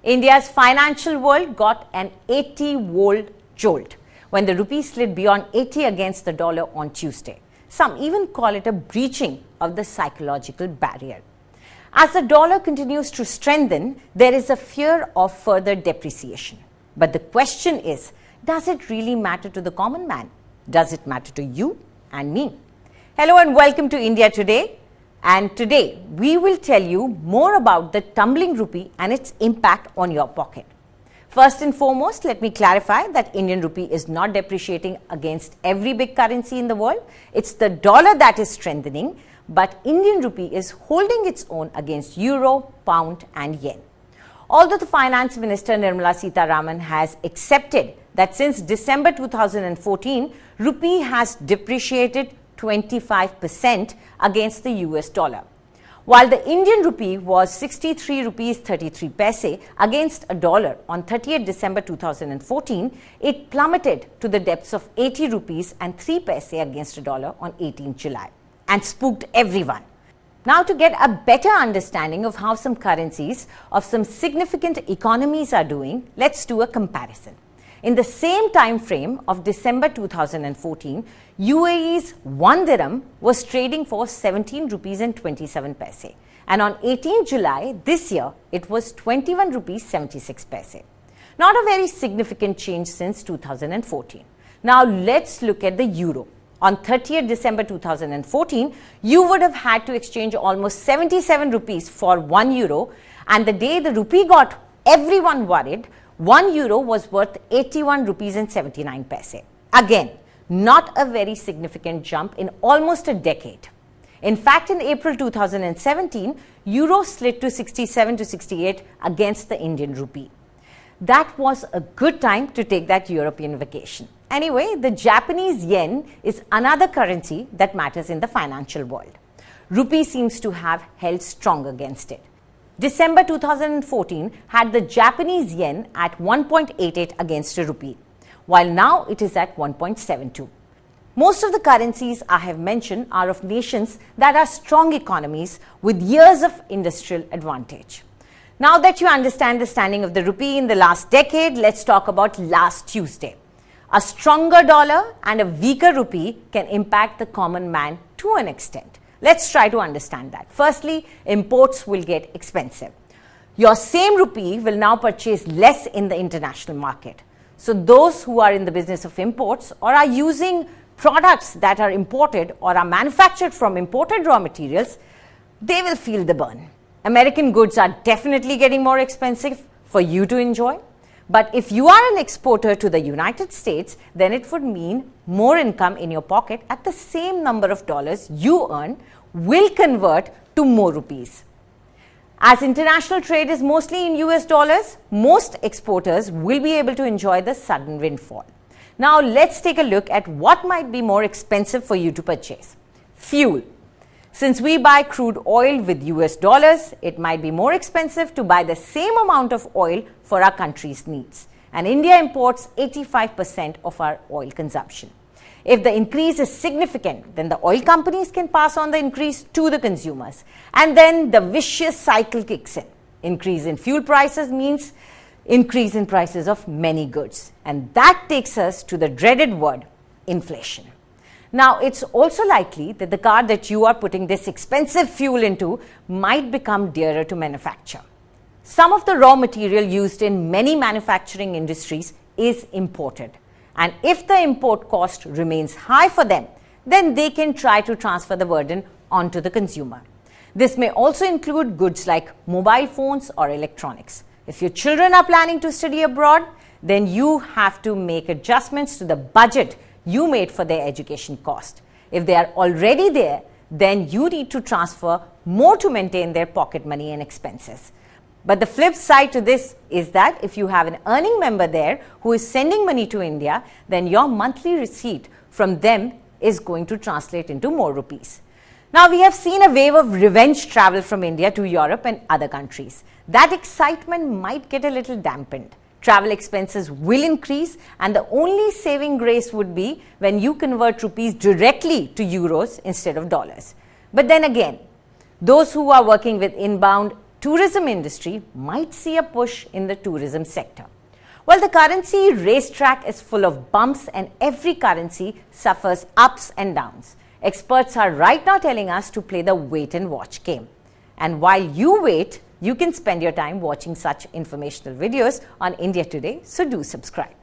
India's financial world got an 80-volt jolt when the rupee slid beyond 80 against the dollar on Tuesday. Some even call it a breaching of the psychological barrier. As the dollar continues to strengthen, there is a fear of further depreciation. But the question is, does it really matter to the common man? Does it matter to you and me? Hello and welcome to India Today. And today we will tell you more about the tumbling rupee and its impact on your pocket. First and foremost, let me clarify that Indian rupee is not depreciating against every big currency in the world. It's the dollar that is strengthening, but Indian rupee is holding its own against euro, pound and yen. Although the Finance Minister Nirmala Sitharaman has accepted that since December 2014, rupee has depreciated 25% against the US dollar. While the Indian rupee was 63 rupees 33 paise against a dollar on 30th December 2014, it plummeted to the depths of 80 rupees and 3 paise against a dollar on 18th July and spooked everyone. Now, to get a better understanding of how some currencies of some significant economies are doing, let's do a comparison. In the same time frame of December 2014, UAE's 1 dirham was trading for 17 rupees and 27 paise, and on 18 July this year it was 21 rupees 76 paise. Not a very significant change since 2014. Now let's look at the euro. On 30th December 2014, you would have had to exchange almost 77 rupees for 1 euro, and the day the rupee got everyone worried, 1 euro was worth 81 rupees and 79 paise. Again, not a very significant jump in almost a decade. In fact, in April 2017, euro slid to 67 to 68 against the Indian rupee. That was a good time to take that European vacation. Anyway, the Japanese yen is another currency that matters in the financial world. Rupee seems to have held strong against it. December 2014 had the Japanese yen at 1.88 against a rupee, while now it is at 1.72. Most of the currencies I have mentioned are of nations that are strong economies with years of industrial advantage. Now that you understand the standing of the rupee in the last decade, let's talk about last Tuesday. A stronger dollar and a weaker rupee can impact the common man to an extent. Let's try to understand that. Firstly, imports will get expensive. Your same rupee will now purchase less in the international market. So those who are in the business of imports or are using products that are imported or are manufactured from imported raw materials, they will feel the burn. American goods are definitely getting more expensive for you to enjoy. But if you are an exporter to the United States, then it would mean more income in your pocket at the same number of dollars you earn will convert to more rupees. As international trade is mostly in US dollars, most exporters will be able to enjoy the sudden windfall. Now let's take a look at what might be more expensive for you to purchase. Fuel. Since we buy crude oil with US dollars, it might be more expensive to buy the same amount of oil for our country's needs. And India imports 85% of our oil consumption. If the increase is significant, then the oil companies can pass on the increase to the consumers. And then the vicious cycle kicks in. Increase in fuel prices means increase in prices of many goods. And that takes us to the dreaded word, inflation. Now, it's also likely that the car that you are putting this expensive fuel into might become dearer to manufacture. Some of the raw material used in many manufacturing industries is imported. And if the import cost remains high for them, then they can try to transfer the burden onto the consumer. This may also include goods like mobile phones or electronics. If your children are planning to study abroad, then you have to make adjustments to the budget you made for their education cost. If they are already there, then you need to transfer more to maintain their pocket money and expenses. But the flip side to this is that if you have an earning member there who is sending money to India, then your monthly receipt from them is going to translate into more rupees. Now, we have seen a wave of revenge travel from India to Europe and other countries. That excitement might get a little dampened. Travel expenses will increase, and the only saving grace would be when you convert rupees directly to euros instead of dollars. But then again, those who are working with inbound tourism industry might see a push in the tourism sector. Well, the currency racetrack is full of bumps and every currency suffers ups and downs. Experts are right now telling us to play the wait and watch game. And while you wait, you can spend your time watching such informational videos on India Today, so do subscribe.